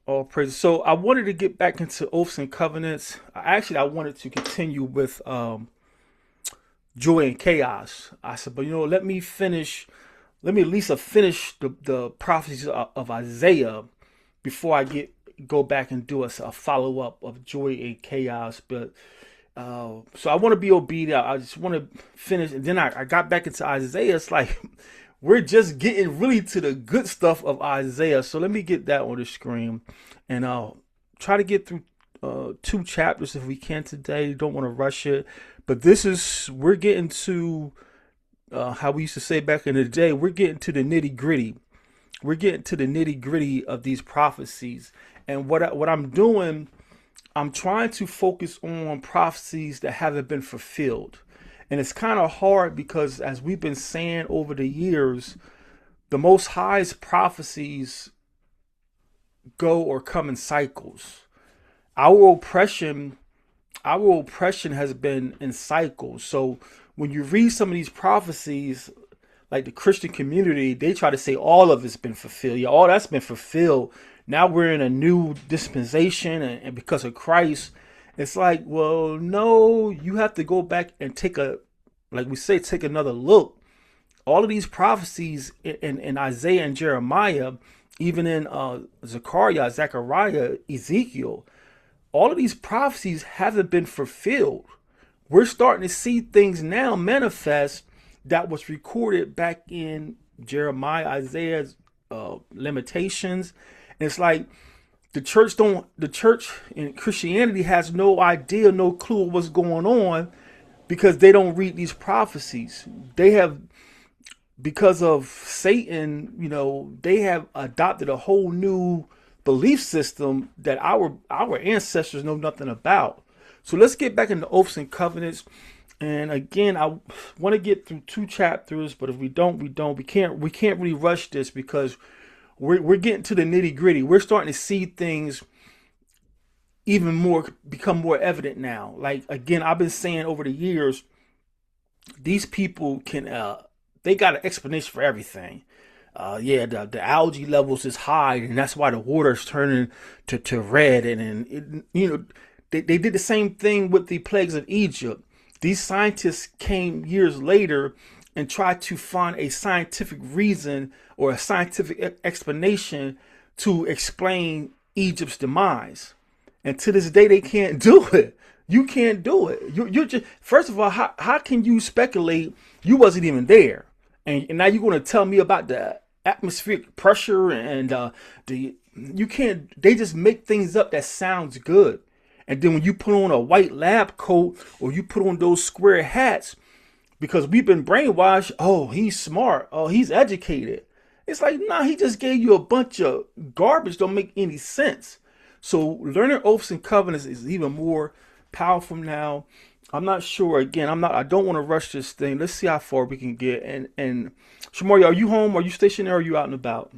All praise. So I wanted to get back into oaths and covenants. I wanted to continue with joy and chaos. I said, but let me finish. Let me at least finish the prophecies of Isaiah before I go back and do a follow up of joy and chaos. But so I want to be obedient. I just want to finish, and then I got back into Isaiah. It's like we're just getting really to the good stuff of Isaiah. So let me get that on the screen, and I'll try to get through two chapters if we can today. Don't want to rush it, but we're getting to how we used to say back in the day. We're getting to the nitty gritty. We're getting to the nitty gritty of these prophecies, and what I'm doing, I'm trying to focus on prophecies that haven't been fulfilled. And it's kind of hard because, as we've been saying over the years, the Most High's prophecies go or come in cycles. Our oppression, our oppression has been in cycles. So when you read some of these prophecies, like the Christian community, they try to say all of it's been fulfilled. Yeah, all that's been fulfilled. Now we're in a new dispensation, and because of Christ, it's like, well, no, you have to go back and like we say, take another look. All of these prophecies in Isaiah and Jeremiah, even in Zechariah, Ezekiel, all of these prophecies haven't been fulfilled. We're starting to see things now manifest that was recorded back in Jeremiah, Isaiah's limitations. And it's like the church in Christianity has no idea, no clue what's going on because they don't read these prophecies. They have, because of Satan, they have adopted a whole new belief system that our ancestors know nothing about. So let's get back into oaths and covenants. And again, I want to get through two chapters, but if we don't, we don't. We can't really rush this because we're getting to the nitty gritty. We're starting to see things even more become more evident now. Like again, I've been saying over the years, these people can they got an explanation for everything. Yeah, the algae levels is high, and that's why the water's turning to red. And they did the same thing with the plagues of Egypt. These scientists came years later and tried to find a scientific reason or a scientific explanation to explain Egypt's demise. And to this day, they can't do it. You can't do it. You're just, first of all, how can you speculate? You wasn't even there, and now you're going to tell me about the atmospheric pressure and the you can't. They just make things up that sounds good, and then when you put on a white lab coat or you put on those square hats, because we've been brainwashed. Oh, he's smart. Oh, he's educated. It's like, nah, he just gave you a bunch of garbage. Don't make any sense. So learning oaths and covenants is even more powerful now. I'm not sure. Again, I don't want to rush this thing. Let's see how far we can get. And Shamari, are you home? Are you stationed there? Or are you out and about?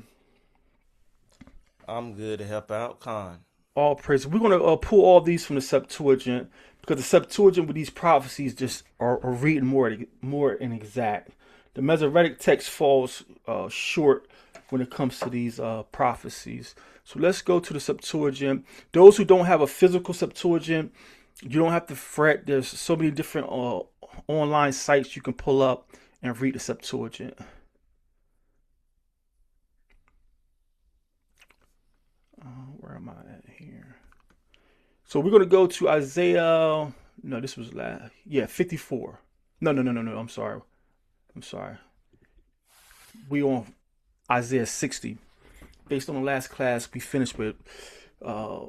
I'm good to help out, Con. All praise. We're going to pull all these from the Septuagint because the Septuagint with these prophecies just are reading more inexact. The Masoretic text falls short when it comes to these prophecies. So let's go to the Septuagint. Those who don't have a physical Septuagint, you don't have to fret. There's so many different online sites you can pull up and read the Septuagint. Where am I at here? So we're gonna go to Isaiah. No, this was last. Yeah, 54. No, no, no, no, no. I'm sorry. I'm sorry. We on Isaiah 60. Based on the last class, we finished with uh,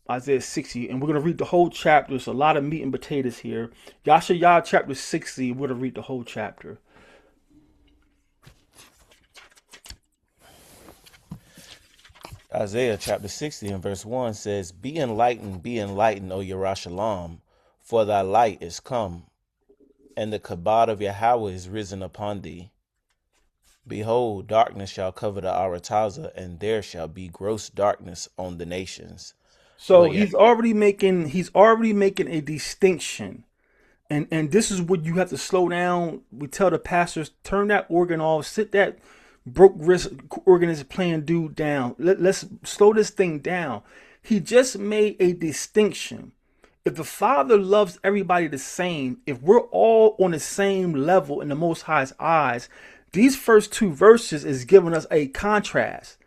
Isaiah 60, and we're gonna read the whole chapter. There's a lot of meat and potatoes here. Yah chapter 60. We're gonna read the whole chapter. Isaiah chapter 60 and verse 1 says, be enlightened, O Yerushalayim, for thy light is come, and the kabod of Yahweh is risen upon thee. Behold, darkness shall cover the Arataza, and there shall be gross darkness on the nations. So But yeah, he's already making a distinction. And this is what you have to slow down. We tell the pastors, turn that organ off, sit that broke risk organization plan dude down. Let's slow this thing down. He just made a distinction. If the Father loves everybody the same, if we're all on the same level in the Most High's eyes, these first two verses is giving us a contrast.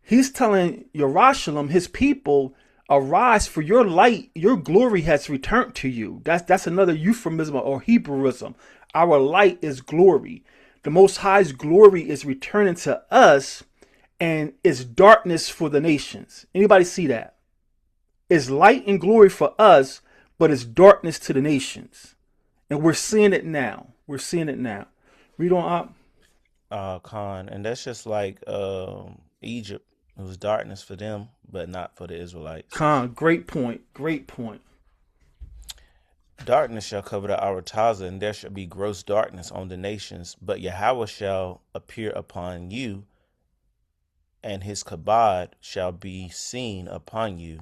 He's telling Yerushalayim, his people, arise, for your light, your glory has returned to you. That's another euphemism or Hebrewism. Our light is glory. The Most High's glory is returning to us, and it's darkness for the nations. Anybody see that? It's light and glory for us, but it's darkness to the nations. And we're seeing it now. We're seeing it now. Read on up. Khan, and that's just like Egypt. It was darkness for them, but not for the Israelites. Khan, great point. Great point. Darkness shall cover the Arataza, and there shall be gross darkness on the nations. But Yahweh shall appear upon you, and his kabod shall be seen upon you,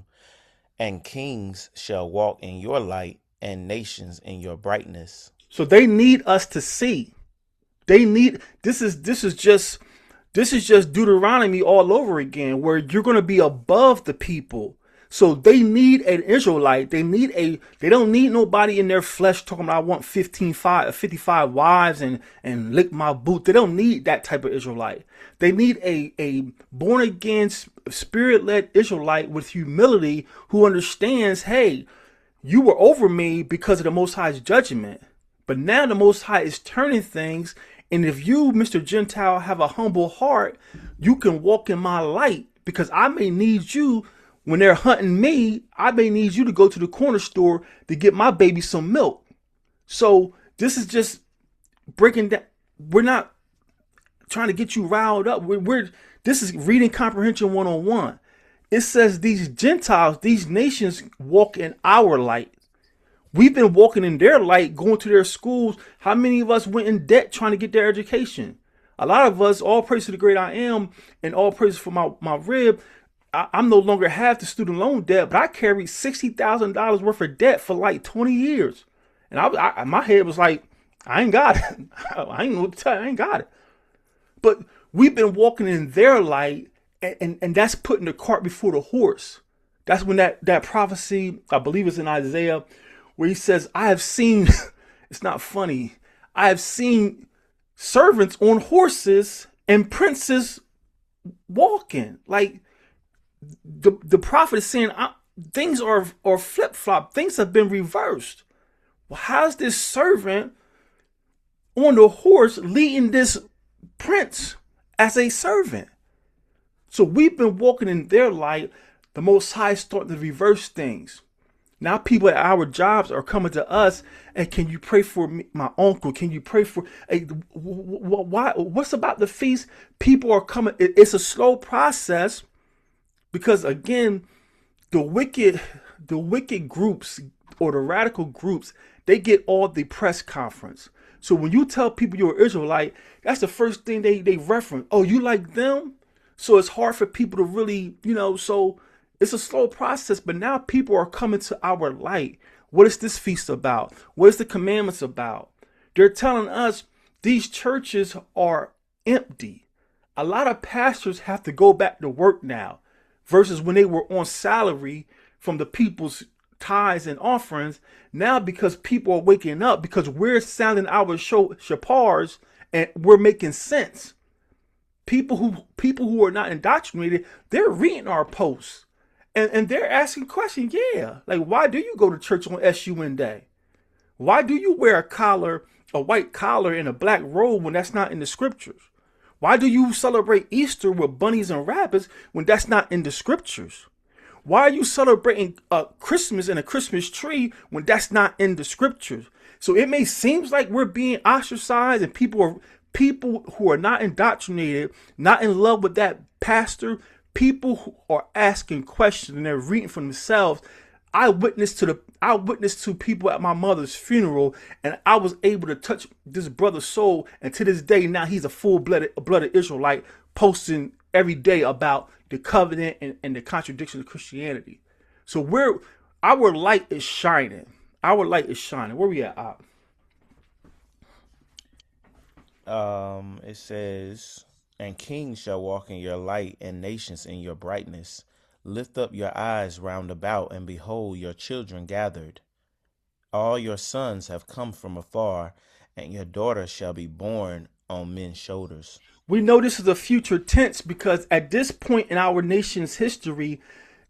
and kings shall walk in your light, and nations in your brightness. So they need us to see. They need this is just Deuteronomy all over again, where you're going to be above the people. So they need an Israelite. They don't need nobody in their flesh talking about I want 55 wives and lick my boot. They don't need that type of Israelite. They need a born again, spirit led Israelite with humility who understands, hey, you were over me because of the Most High's judgment. But now the Most High is turning things. And if you, Mr. Gentile, have a humble heart, you can walk in my light, because I may need you when they're hunting me. I may need you to go to the corner store to get my baby some milk. So this is just breaking down. We're not trying to get you riled up. This is reading comprehension 101. It says these Gentiles, these nations walk in our light. We've been walking in their light, going to their schools. How many of us went in debt trying to get their education? A lot of us, all praise to the great I am, and all praise for my rib. I'm no longer have the student loan debt, but I carried $60,000 worth of debt for like 20 years. And my head was like, I ain't got it. I ain't know what to tell you. I ain't got it. But we've been walking in their light, and that's putting the cart before the horse. That's when that prophecy, I believe it's in Isaiah, where he says, I have seen, it's not funny, I have seen servants on horses and princes walking. Like the prophet is saying, things are flip-flop. Things have been reversed. Well, how's this servant on the horse leading this prince as a servant? So we've been walking in their light. The Most High starting to reverse things. Now people at our jobs are coming to us, and can you pray for me, my uncle? Can you pray for? Hey, why? What's about the feast? People are coming. It's a slow process, because again, the wicked groups or the radical groups, they get all the press conference. So when you tell people you're an Israelite, that's the first thing they reference. Oh, you like them? So it's hard for people to really, so. It's a slow process, but now people are coming to our light. What is this feast about? What is the commandments about? They're telling us these churches are empty. A lot of pastors have to go back to work now, versus when they were on salary from the people's tithes and offerings. Now, because people are waking up, because we're sounding our shapars and we're making sense. People who are not indoctrinated, they're reading our posts. And they're asking questions, yeah. Like, why do you go to church on SUN Day? Why do you wear a white collar and a black robe when that's not in the scriptures? Why do you celebrate Easter with bunnies and rabbits when that's not in the scriptures? Why are you celebrating Christmas and a Christmas tree when that's not in the scriptures? So it may seem like we're being ostracized, and people who are not indoctrinated, not in love with that pastor, people who are asking questions and they're reading for themselves. I witnessed to people at my mother's funeral, and I was able to touch this brother's soul. And to this day, now he's a full-blooded Israelite, posting every day about the covenant and the contradiction of Christianity. So our light is shining. Our light is shining. Where we at? It says And kings shall walk in your light, and nations in your brightness. Lift up your eyes round about, and behold, your children gathered. All your sons have come from afar, and your daughters shall be born on men's shoulders. We know this is a future tense because at this point in our nation's history,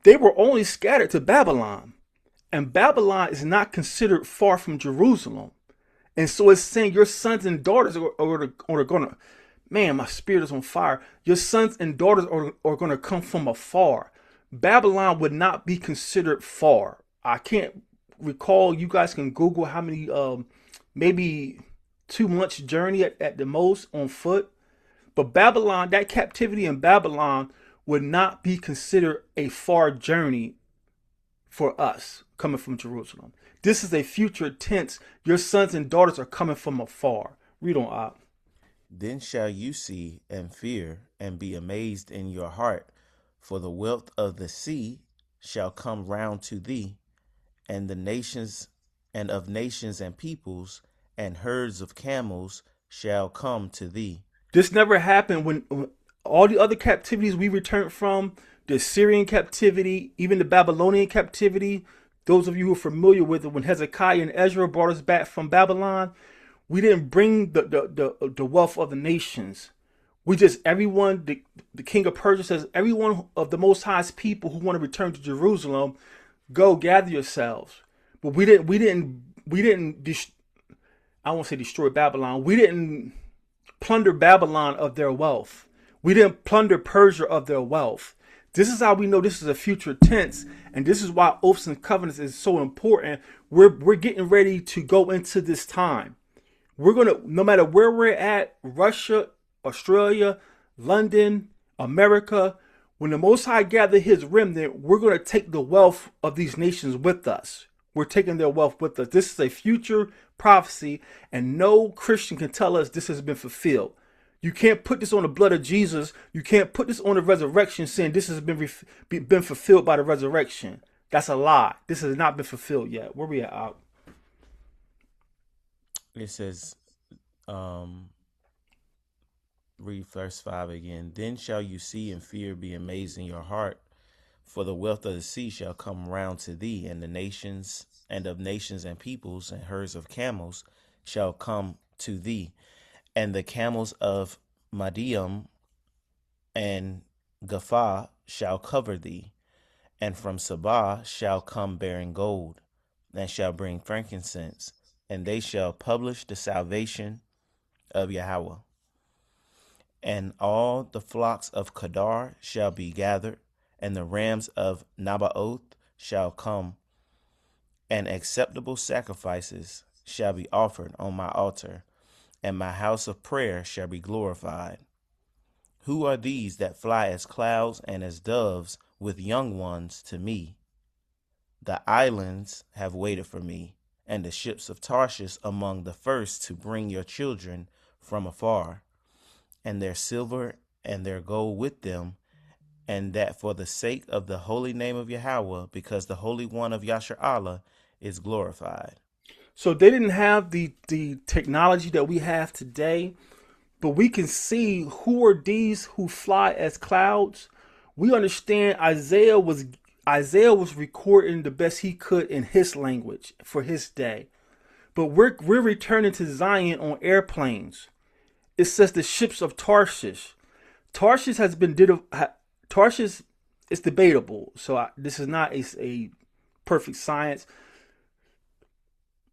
they were only scattered to Babylon. And Babylon is not considered far from Jerusalem. And so it's saying your sons and daughters are going to, man, my spirit is on fire. Your sons and daughters are going to come from afar. Babylon would not be considered far. I can't recall. You guys can Google how many, maybe 2 months journey at the most on foot. But Babylon, that captivity in Babylon would not be considered a far journey for us coming from Jerusalem. This is a future tense. Your sons and daughters are coming from afar. Read on up. Then shall you see and fear and be amazed in your heart, for the wealth of the sea shall come round to thee, and the nations and of nations and peoples and herds of camels shall come to thee. This never happened when all the other captivities we returned from, the Syrian captivity, even the Babylonian captivity. Those of you who are familiar with it, when Hezekiah and Ezra brought us back from Babylon, we didn't bring the wealth of the nations. We just, everyone, the king of Persia says, everyone of the Most High's people who want to return to Jerusalem, go gather yourselves. But we didn't, I won't say destroy Babylon. We didn't plunder Babylon of their wealth. We didn't plunder Persia of their wealth. This is how we know this is a future tense, and this is why oaths and covenants is so important. We're getting ready to go into this time. We're gonna, no matter where we're at, Russia, Australia, London, America, when the Most High gather His remnant, we're gonna take the wealth of these nations with us. We're taking their wealth with us. This is a future prophecy, and no Christian can tell us this has been fulfilled. You can't put this on the blood of Jesus. You can't put this on the resurrection saying this has been fulfilled by the resurrection. That's a lie. This has not been fulfilled yet. Where we at? It says, read verse 5 again. Then shall you see and fear be amazed in your heart, for the wealth of the sea shall come round to thee, and the nations and of nations and peoples and herds of camels shall come to thee, and the camels of Madiam and Gapha shall cover thee, and from Sabah shall come bearing gold, and shall bring frankincense, and they shall publish the salvation of Yahweh. And all the flocks of Kedar shall be gathered, and the rams of Nabaoth shall come, and acceptable sacrifices shall be offered on my altar, and my house of prayer shall be glorified. Who are these that fly as clouds and as doves with young ones to me? The islands have waited for me, and the ships of Tarshish among the first to bring your children from afar, and their silver and their gold with them, and that for the sake of the holy name of Yahweh, because the Holy One of Yasher Allah is glorified. So they didn't have the technology that we have today, but we can see who are these who fly as clouds. We understand Isaiah was recording the best he could in his language for his day. But we're returning to Zion on airplanes. It says the ships of Tarshish. Tarshish has been Tarshish is debatable. So this is not a perfect science.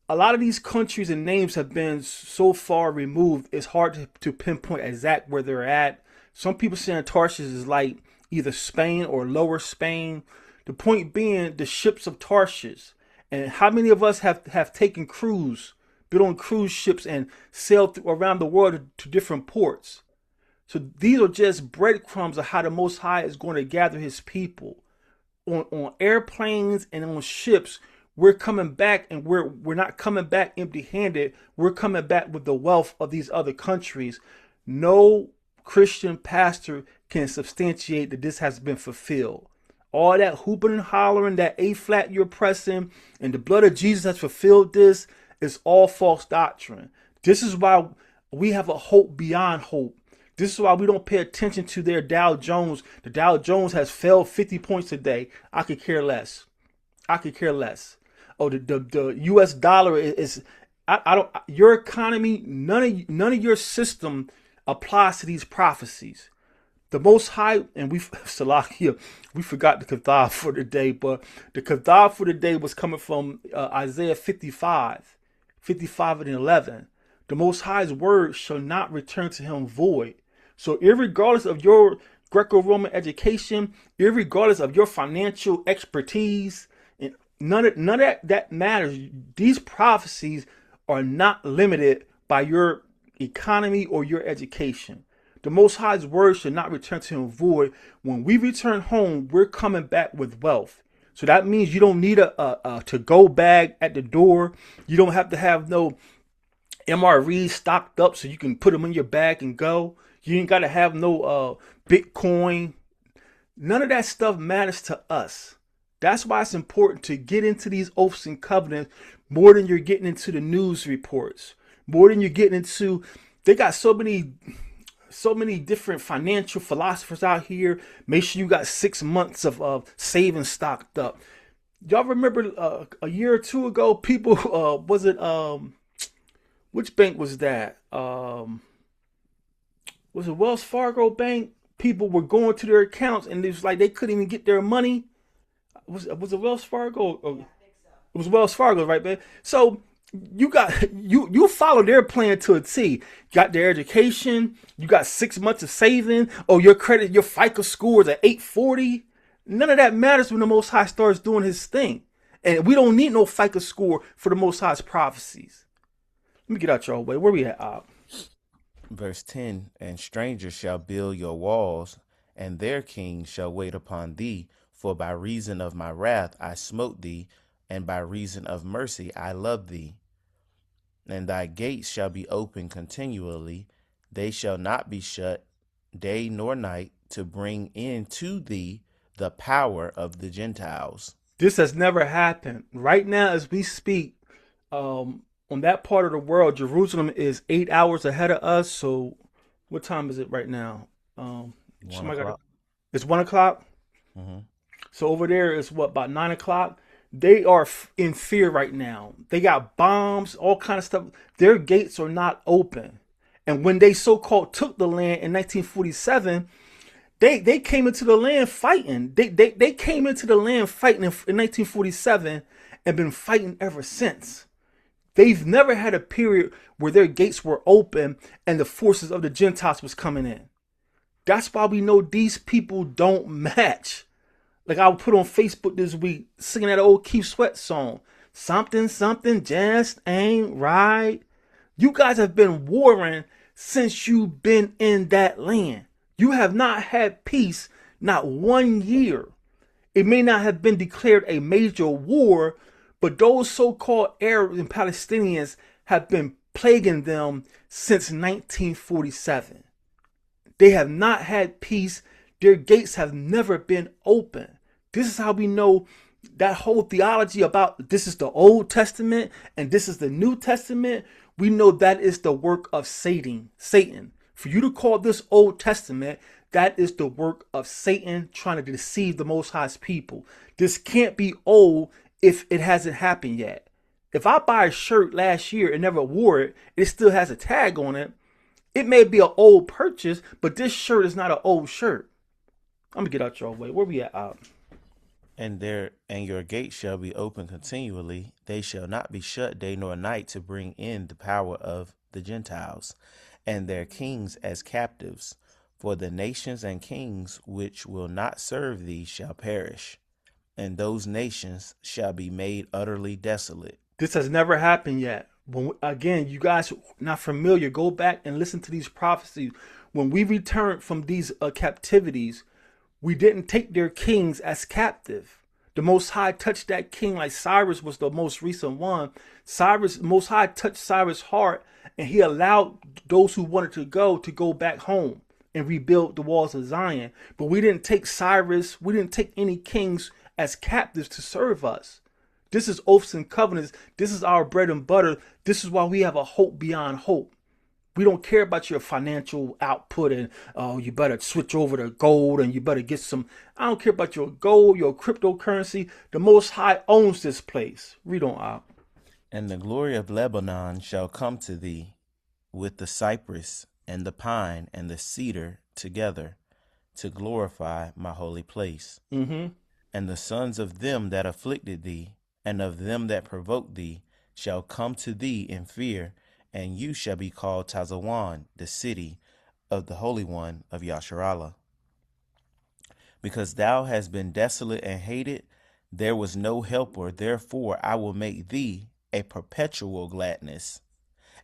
A lot of these countries and names have been so far removed, it's hard to pinpoint exact where they're at. Some people saying Tarshish is like either Spain or Lower Spain. The point being the ships of Tarshish. And how many of us have taken been on cruise ships and sailed around the world to different ports? So these are just breadcrumbs of how the Most High is going to gather His people. On airplanes and on ships, we're coming back, and we're not coming back empty-handed. We're coming back with the wealth of these other countries. No Christian pastor can substantiate that this has been fulfilled. All that hooping and hollering, that A flat you're pressing, and the blood of Jesus has fulfilled this is all false doctrine. This is why we have a hope beyond hope. This is why we don't pay attention to their Dow Jones. The Dow Jones has fell 50 points today. I could care less. I could care less. Oh, the U.S. dollar is I don't. Your economy, none of your system applies to these prophecies. The Most High, and Salakia, we forgot the Kathah for the day, but the Kathah for the day was coming from Isaiah 55 and 11. The Most High's word shall not return to him void. So, irregardless of your Greco-Roman education, irregardless of your financial expertise, and none of that matters. These prophecies are not limited by your economy or your education. The Most High's word should not return to him void. When we return home, we're coming back with wealth. So that means you don't need a to-go bag at the door. You don't have to have no MREs stocked up so you can put them in your bag and go. You ain't got to have no Bitcoin. None of that stuff matters to us. That's why it's important to get into these oaths and covenants more than you're getting into the news reports. More than you're getting into, they got so many different financial philosophers out here. Make sure you got 6 months of savings stocked up. Y'all remember a year or two ago, people, was it, which bank was that? Was it Wells Fargo Bank? People were going to their accounts and it was like they couldn't even get their money. Was it Wells Fargo? It was Wells Fargo, right, man? So you follow their plan to a T. You got their education. You got 6 months of saving. Oh, your FICO score is at 840. None of that matters when the Most High starts doing his thing. And we don't need no FICO score for the Most High's prophecies. Let me get out your way. Where we at? Verse 10, and strangers shall build your walls, and their kings shall wait upon thee. For by reason of my wrath I smote thee, and by reason of mercy I love thee. And thy gates shall be open continually, they shall not be shut day nor night, to bring in to thee the power of the Gentiles. This has never happened. Right now, as we speak, on that part of the world, Jerusalem is 8 hours ahead of us. So, what time is it right now? 1 o'clock. It's 1 o'clock. Mm-hmm. So over there is what, about 9 o'clock. They are in fear right now. They got bombs, all kind of stuff. Their gates are not open. And when they so-called took the land in 1947, they came into the land fighting. They came into the land fighting in 1947 and been fighting ever since. They've never had a period where their gates were open and the forces of the Gentiles was coming in. That's why we know these people don't match. Like I put on Facebook this week singing that old Keith Sweat song. Something just ain't right. You guys have been warring since you've been in that land. You have not had peace, not 1 year. It may not have been declared a major war, but those so-called Arabs and Palestinians have been plaguing them since 1947. They have not had peace. Their gates have never been open. This is how we know that whole theology about this is the Old Testament and this is the New Testament. We know that is the work of Satan. For you to call this Old Testament, that is the work of Satan trying to deceive the Most High's people. This can't be old if it hasn't happened yet. If I buy a shirt last year and never wore it, it still has a tag on it. It may be an old purchase, but this shirt is not an old shirt. I'm gonna get out your way. Where we at? And your gates shall be open continually, they shall not be shut day nor night, to bring in the power of the Gentiles, and their kings as captives. For the nations and kings which will not serve thee shall perish, and those nations shall be made utterly desolate. This has never happened yet. Again, you guys not familiar, go back and listen to these prophecies. When we returned from these captivities, we didn't take their kings as captive. The Most High touched that king, like Cyrus was the most recent one. Most High touched Cyrus' heart, and he allowed those who wanted to go back home and rebuild the walls of Zion. But we didn't take Cyrus, we didn't take any kings as captives to serve us. This is oaths and covenants. This is our bread and butter. This is why we have a hope beyond hope. We don't care about your financial output and, oh, you better switch over to gold and you better get some. I don't care about your gold, your cryptocurrency. The Most High owns this place. Read on out. And the glory of Lebanon shall come to thee, with the cypress and the pine and the cedar together, to glorify my holy place. Mm-hmm. And the sons of them that afflicted thee, and of them that provoked thee, shall come to thee in fear, and you shall be called Tazawan, the city of the Holy One of Yasharallah. Because thou hast been desolate and hated, there was no helper, therefore I will make thee a perpetual gladness,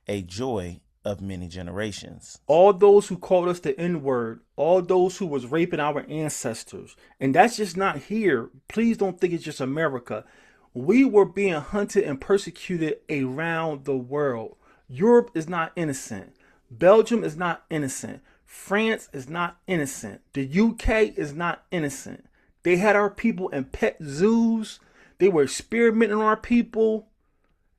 a joy of many generations. All those who called us the N-word, all those who was raping our ancestors, and that's just not here. Please don't think it's just America. We were being hunted and persecuted around the world. Europe is not innocent. Belgium is not innocent. France is not innocent. The UK is not innocent. They had our people in pet zoos. They were experimenting on our people.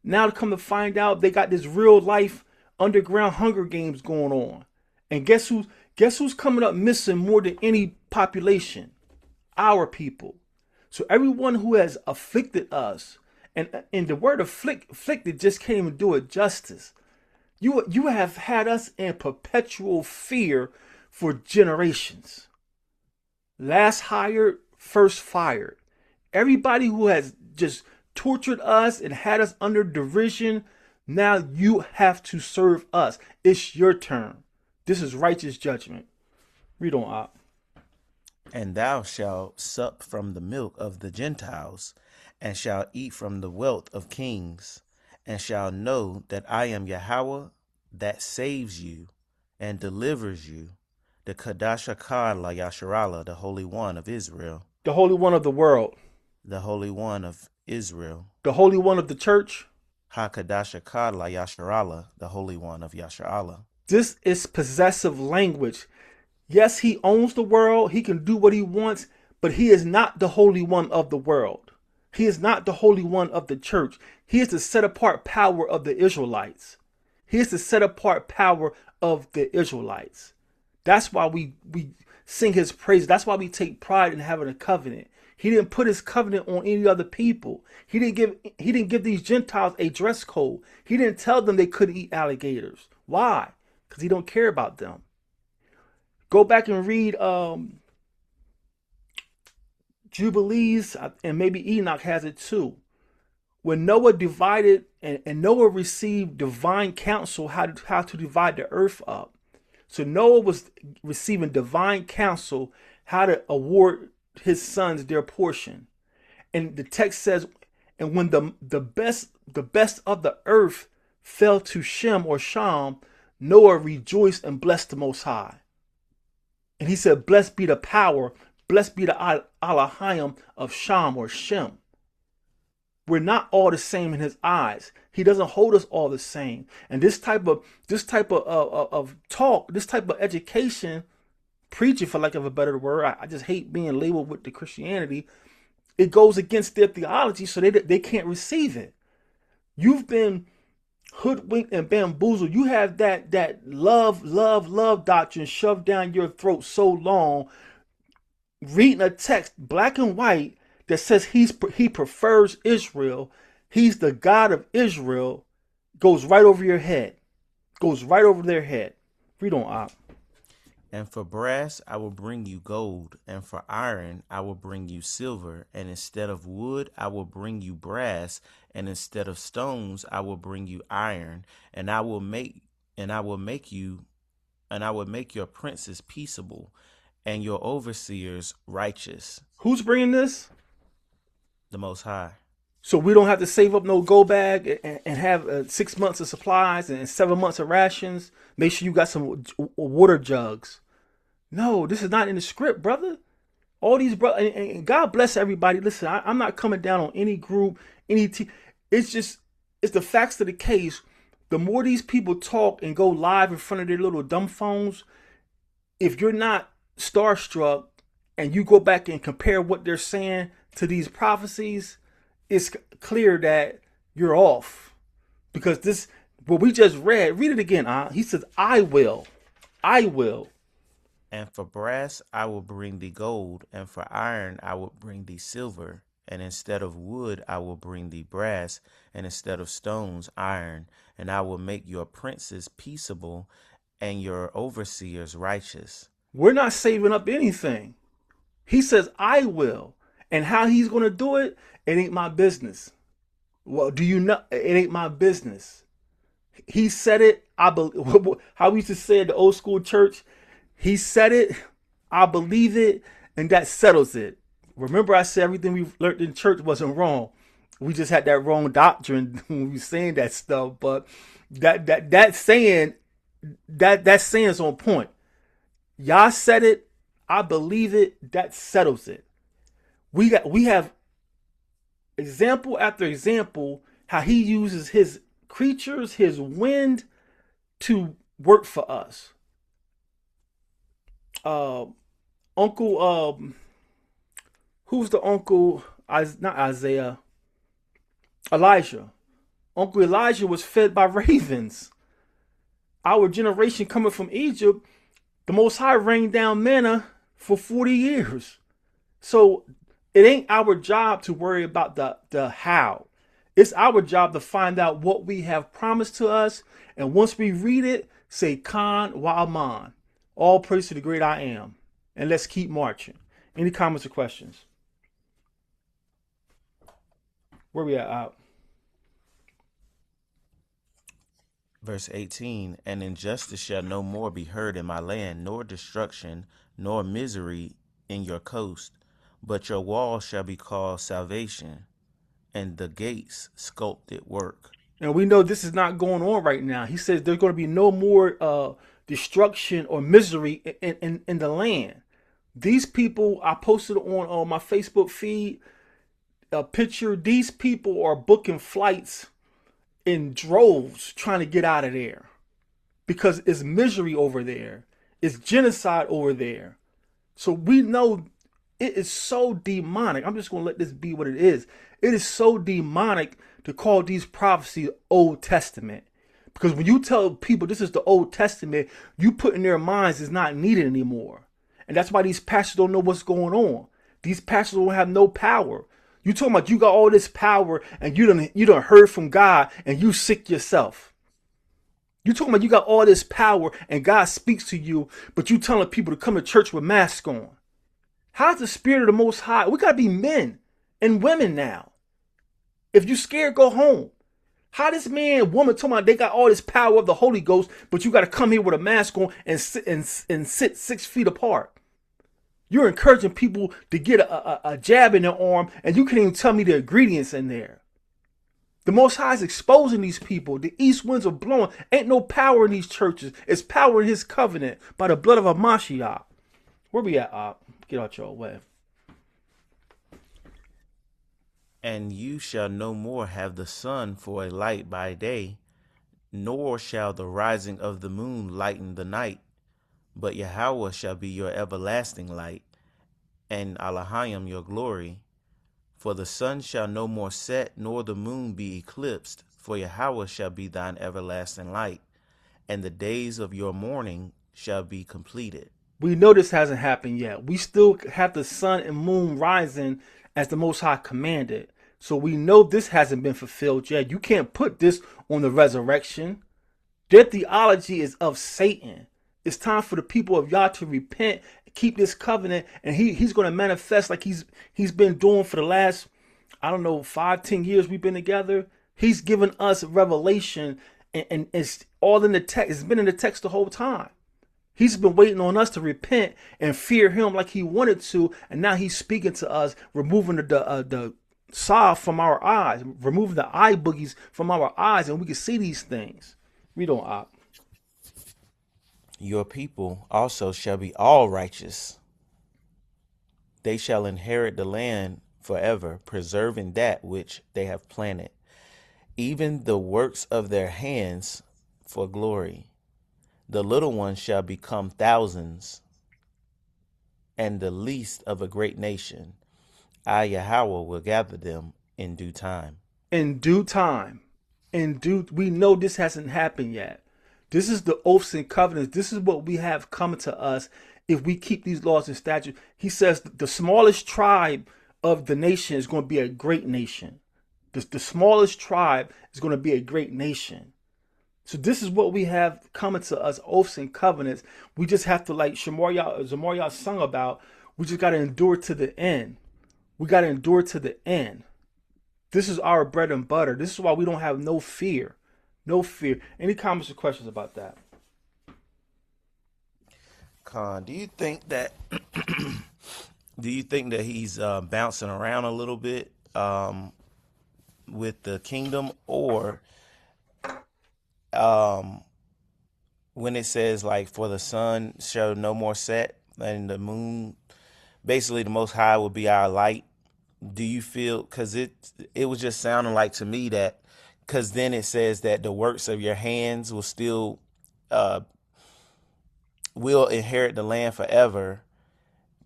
Now to come to find out, they got this real life underground Hunger Games going on. And guess who's coming up missing more than any population? Our people. So everyone who has afflicted us, and the word afflicted just can't even do it justice. You have had us in perpetual fear for generations. Last hired, first fired. Everybody who has just tortured us and had us under derision, now you have to serve us. It's your turn. This is righteous judgment. Read on up. And thou shalt sup from the milk of the Gentiles, and shalt eat from the wealth of kings, and shall know that I am Yahweh that saves you and delivers you, the Kadashakar La Yasharallah, the Holy One of Israel. The Holy One of the world. The Holy One of Israel. The Holy One of the church. HaKadashakar La Yasharallah, the Holy One of Yasharallah. This is possessive language. Yes, he owns the world. He can do what he wants, but he is not the Holy One of the world. He is not the Holy One of the church. He is the set apart power of the Israelites. He is the set apart power of the Israelites. That's why we sing his praise. That's why we take pride in having a covenant. He didn't put his covenant on any other people. He didn't give these Gentiles a dress code. He didn't tell them they couldn't eat alligators. Why? Because he don't care about them. Go back and read Jubilees, and maybe Enoch has it too. When Noah divided and Noah received divine counsel how to divide the earth up. So Noah was receiving divine counsel how to award his sons their portion. And the text says, and when the best of the earth fell to Shem or Sham, Noah rejoiced and blessed the Most High. And he said, blessed be the power, blessed be the Elohim of Sham or Shem. We're not all the same in his eyes. He doesn't hold us all the same. And this type of talk, this type of education, preaching for lack of a better word, I just hate being labeled with the Christianity. It goes against their theology, so they can't receive it. You've been hoodwinked and bamboozled. You have that love doctrine shoved down your throat so long, reading a text black and white that says he prefers Israel, he's the God of Israel, goes right over your head. Goes right over their head. Read on up. And for brass I will bring you gold, and for iron I will bring you silver, and instead of wood I will bring you brass, and instead of stones I will bring you iron, and I will make your princes peaceable, and your overseers righteous. Who's bringing this? The Most High. So we don't have to save up no go bag and have 6 months of supplies and 7 months of rations. Make sure you got some water jugs. No, this is not in the script, brother. All these brothers, and God bless everybody. Listen, I'm not coming down on any group, any team. It's the facts of the case. The more these people talk and go live in front of their little dumb phones, if you're not starstruck and you go back and compare what they're saying to these prophecies, it's clear that you're off. Because What we just read it again. He says, I will. I will. And for brass I will bring thee gold, and for iron I will bring thee silver, and instead of wood I will bring thee brass, and instead of stones iron, and I will make your princes peaceable, and your overseers righteous. We're not saving up anything. He says, I will. And how he's going to do it, it ain't my business. Well, do you know? It ain't my business. He said it. I believe. How we used to say at the old school church, he said it. I believe it, and that settles it. Remember, I said everything we learned in church wasn't wrong. We just had that wrong doctrine when we were saying that stuff. But that saying that saying's on point. Y'all said it. I believe it. That settles it. We have example after example how he uses his creatures, his wind, to work for us. Uh, Uncle, who's the uncle? Not Isaiah. Elijah. Uncle Elijah was fed by ravens. Our generation coming from Egypt, the Most High rained down manna for 40 years. So it ain't our job to worry about the how. It's our job to find out what we have promised to us. And once we read it, say Khan Wa'aman. All praise to the great I am. And let's keep marching. Any comments or questions? Where we at? Verse 18, and injustice shall no more be heard in my land, nor destruction, nor misery in your coast, but your walls shall be called salvation, and the gates sculpted work. And we know this is not going on right now. He says there's going to be no more destruction or misery in the land. These people, I posted on my Facebook feed a picture. These people are booking flights in droves trying to get out of there because it's misery over there. It's genocide over there. So we know it is so demonic. I'm just going to let this be what it is. It is so demonic to call these prophecies Old Testament. Because when you tell people this is the Old Testament, you put in their minds it's not needed anymore. And that's why these pastors don't know what's going on. These pastors don't have no power. You talking about you got all this power and you done heard from God and you sick yourself. You talking about you got all this power and God speaks to you, but you telling people to come to church with masks on. How's the spirit of the Most High? We got to be men and women now. If you scared, go home. How this man, woman talking about they got all this power of the Holy Ghost, but you got to come here with a mask on and sit 6 feet apart. You're encouraging people to get a jab in their arm, and you can't even tell me the ingredients in there. The Most High is exposing these people. The east winds are blowing. Ain't no power in these churches. It's power in his covenant by the blood of a Mashiach. Where we at, Op? Get out your way. And you shall no more have the sun for a light by day, nor shall the rising of the moon lighten the night, but Yahweh shall be your everlasting light, and Elohim your glory. For the sun shall no more set, nor the moon be eclipsed, for Yahweh shall be thine everlasting light, and the days of your mourning shall be completed. We know this hasn't happened yet. We still have the sun and moon rising as the Most High commanded. So we know this hasn't been fulfilled yet. You can't put this on the resurrection. Their theology is of Satan. It's time for the people of Yah to repent, keep this covenant, and he's going to manifest like he's been doing for the last, I don't know, 5-10 years we've been together. He's given us revelation, and it's all in the text. It's been in the text the whole time. He's been waiting on us to repent and fear him like he wanted to, and now he's speaking to us, removing the salve from our eyes, removing the eye boogies from our eyes, and we can see these things. We don't opt. Your people also shall be all righteous. They shall inherit the land forever, preserving that which they have planted, even the works of their hands for glory. The little ones shall become thousands, and the least of a great nation. I, Yahweh, will gather them in due time. In due time. And dude, we know this hasn't happened yet. This is the oaths and covenants. This is what we have coming to us if we keep these laws and statutes. He says the smallest tribe of the nation is going to be a great nation. The smallest tribe is going to be a great nation. So this is what we have coming to us, oaths and covenants. We just have to, like Zamaria sung about, we just got to endure to the end. We got to endure to the end. This is our bread and butter. This is why we don't have no fear. No fear. Any comments or questions about that? Khan, do you think that he's bouncing around a little bit with the kingdom, or um, when it says like for the sun shall no more set and the moon, basically the Most High will be our light? Do you feel, because it was just sounding like to me that, because then it says that the works of your hands will still uh, will inherit the land forever,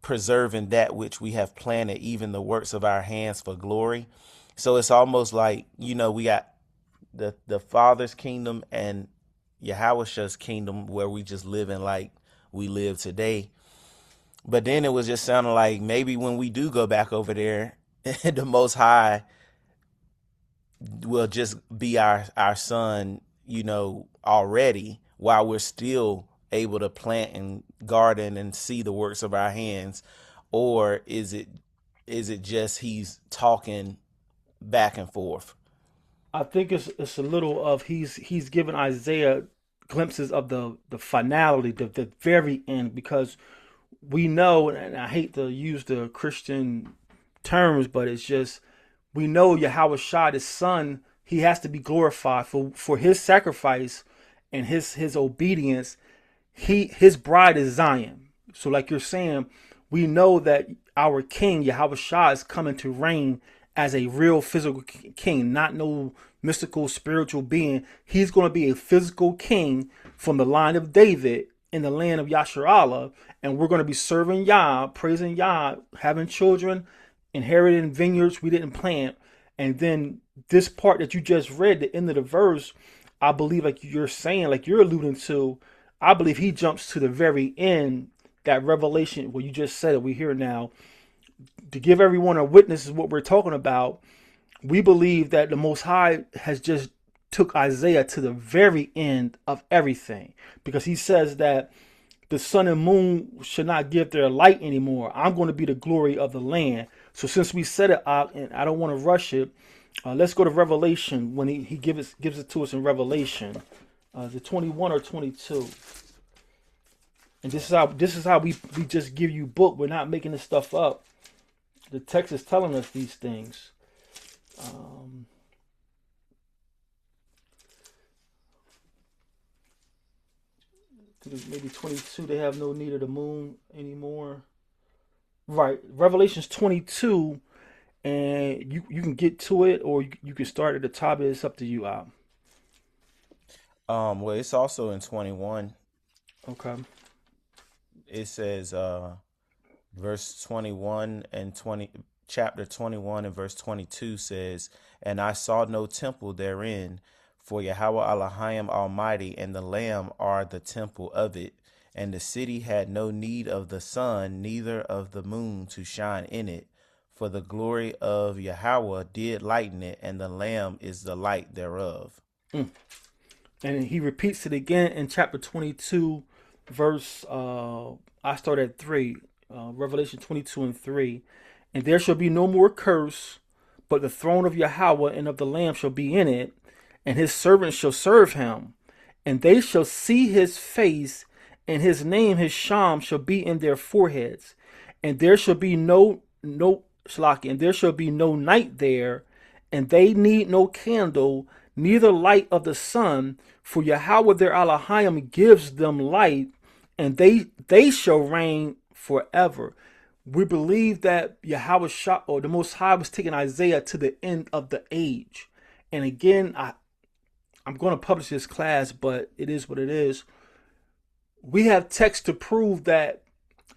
preserving that which we have planted, even the works of our hands for glory. So it's almost like, we got the Father's kingdom and Yahweh's kingdom, where we just live in like we live today. But then it was just sounding like maybe when we do go back over there, the Most High will just be our son, already, while we're still able to plant and garden and see the works of our hands. Or is it just he's talking back and forth? I think it's a little of he's given Isaiah glimpses of the finality, the very end, because we know, and I hate to use the Christian terms, but it's just we know Yahweh Shai, his son, he has to be glorified for his sacrifice and his obedience. His bride is Zion. So like you're saying, we know that our king Yahweh Shai is coming to reign as a real physical king, not no mystical spiritual being. He's going to be a physical king from the line of David in the land of Yasharallah, and we're going to be serving Yah, praising Yah, having children, inheriting vineyards we didn't plant. And then this part that you just read, the end of the verse, I believe, like you're saying, like you're alluding to, I believe he jumps to the very end, that revelation where you just said it, we hear now. To give everyone a witness is what we're talking about. We believe that the Most High has just took Isaiah to the very end of everything, because he says that the sun and moon should not give their light anymore. I'm going to be the glory of the land. So since we said it, and I don't want to rush it, let's go to Revelation when he gives it to us in Revelation, the 21 or 22. And this is how we just give you book. We're not making this stuff up. The text is telling us these things. I think it's maybe 22. They have no need of the moon anymore. Right. Revelations 22. And you can get to it, or you can start at the top. It's up to you, Al. Well, it's also in 21. Okay. It says verse 21 and 20, chapter 21 and verse 22 says, and I saw no temple therein, for Yahweh Elohim Almighty and the Lamb are the temple of it. And the city had no need of the sun, neither of the moon to shine in it, for the glory of Yahweh did lighten it, and the Lamb is the light thereof. Mm. And he repeats it again in chapter 22, verse, I start at 3, Revelation 22 and 3. And there shall be no more curse, but the throne of Yahweh and of the Lamb shall be in it, and his servants shall serve him. And they shall see his face, and his name, his sham, shall be in their foreheads. And there shall be no shlaki, and there shall be no night there, and they need no candle, neither light of the sun, for Yahweh their Elohim gives them light, and they shall reign forever. We believe that Yahweh Shah, or the Most High, was taking Isaiah to the end of the age. And again, I'm going to publish this class, but it is what it is. We have text to prove that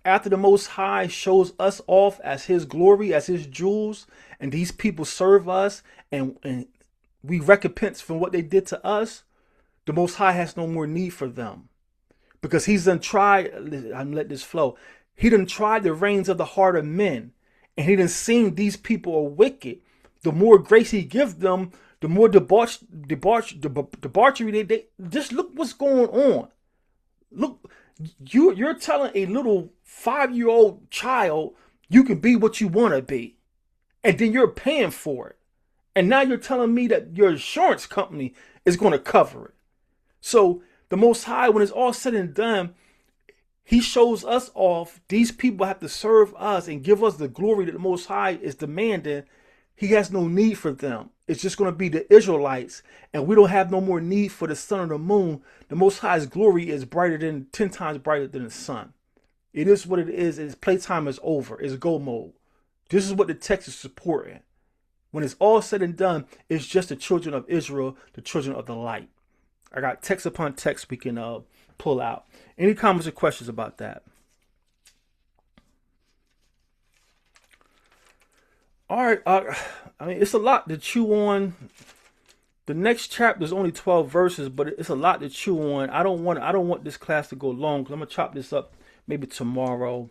after the Most High shows us off as his glory, as his jewels, and these people serve us, and we recompense for what they did to us, the Most High has no more need for them. Because he's done tried, I'm let this flow. He done tried the reins of the heart of men. And he done seen these people are wicked. The more grace he gives them, the more debauchery they just look what's going on. Look, you're telling a little 5-year-old child you can be what you want to be. And then you're paying for it. And now you're telling me that your insurance company is going to cover it. So the Most High, when it's all said and done, he shows us off. These people have to serve us and give us the glory that the Most High is demanding. He has no need for them. It's just going to be the Israelites. And we don't have no more need for the sun or the moon. The Most High's glory is 10 times brighter than the sun. It is what it is. Its playtime is over. It's go mode. This is what the text is supporting. When it's all said and done, it's just the children of Israel, the children of the light. I got text upon text we can pull out. Any comments or questions about that? All right. I mean, it's a lot to chew on. The next chapter is only 12 verses, but it's a lot to chew on. I don't want this class to go long because I'm gonna chop this up maybe tomorrow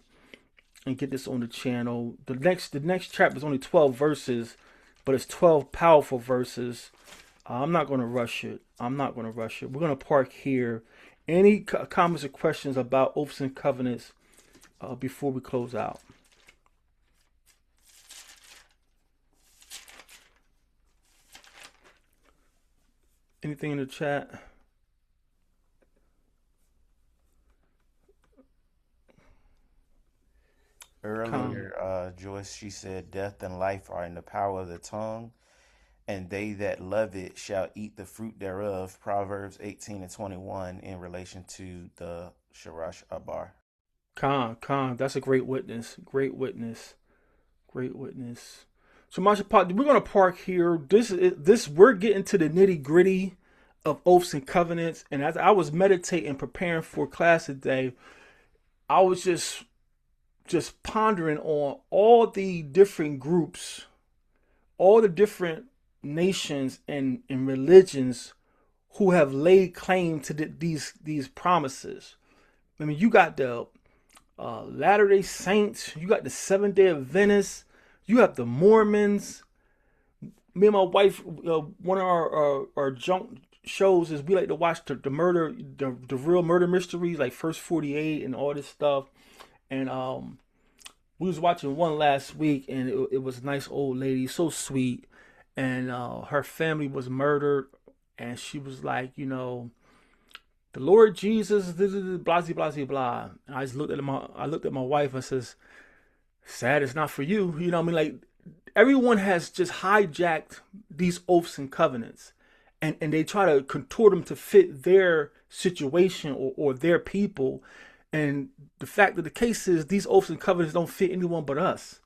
and get this on the channel. The next chapter is only 12 verses, but it's 12 powerful verses. I'm not going to rush it. We're going to park here. Any comments or questions about oaths and covenants before we close out? Anything in the chat? Earlier, Joyce, she said, death and life are in the power of the tongue, and they that love it shall eat the fruit thereof. Proverbs 18:21 in relation to the Sharash Abar. Khan, that's a great witness. So, Mashapot, we're gonna park here. We're getting to the nitty gritty of oaths and covenants. And as I was meditating, preparing for class today, I was just pondering on all the different groups, all the different nations and religions who have laid claim to these promises. I mean, you got the Latter-day Saints, you got the Seventh-day Adventists, you have the Mormons. Me and my wife, one of our junk shows is we like to watch the real murder mysteries, like First 48 and all this stuff. And we was watching one last week, and it was a nice old lady, so sweet. And her family was murdered, and she was like, the Lord Jesus, blah blah blah blah. And I just looked at my wife and says, "Sad, it's not for you." You know what I mean? Like, everyone has just hijacked these oaths and covenants, and they try to contort them to fit their situation or their people. And the fact of the case is, these oaths and covenants don't fit anyone but us.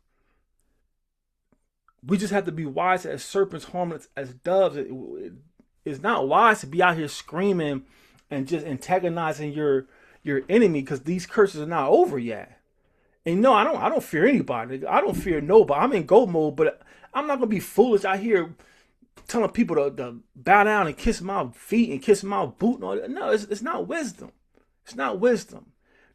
We just have to be wise as serpents, harmless as doves. It's not wise to be out here screaming and just antagonizing your enemy, because these curses are not over yet. And no, I don't fear anybody. I don't fear nobody. I'm in go mode, but I'm not gonna be foolish out here telling people to bow down and kiss my feet and kiss my boot and all that. No, it's not wisdom. It's not wisdom.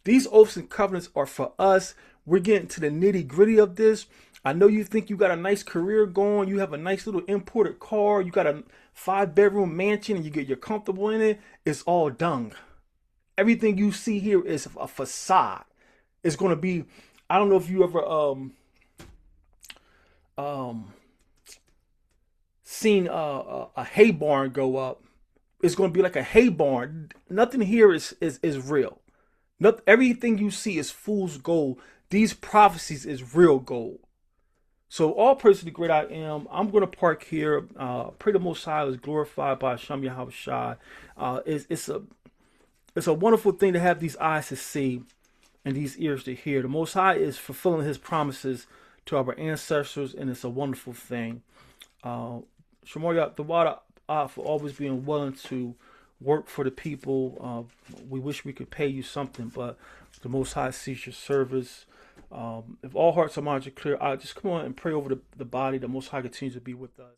These oaths and covenants are for us. We're getting to the nitty gritty of this. I know you think you got a nice career going. You have a nice little imported car. You got a 5-bedroom mansion and you're comfortable in it. It's all dung. Everything you see here is a facade. It's going to be, I don't know if you ever seen a hay barn go up. It's going to be like a hay barn. Nothing here is real. Everything you see is fool's gold. These prophecies is real gold. So all praise to the great I am. I'm going to park here. Pray the Most High is glorified by Hashem Yahweh Shai. It's a wonderful thing to have these eyes to see and these ears to hear. The Most High is fulfilling his promises to our ancestors, and it's a wonderful thing. Shemar the water for always being willing to work for the people. We wish we could pay you something, but the Most High sees your service. If all hearts and minds are clear, just come on and pray over the body. The Most High continues to be with us.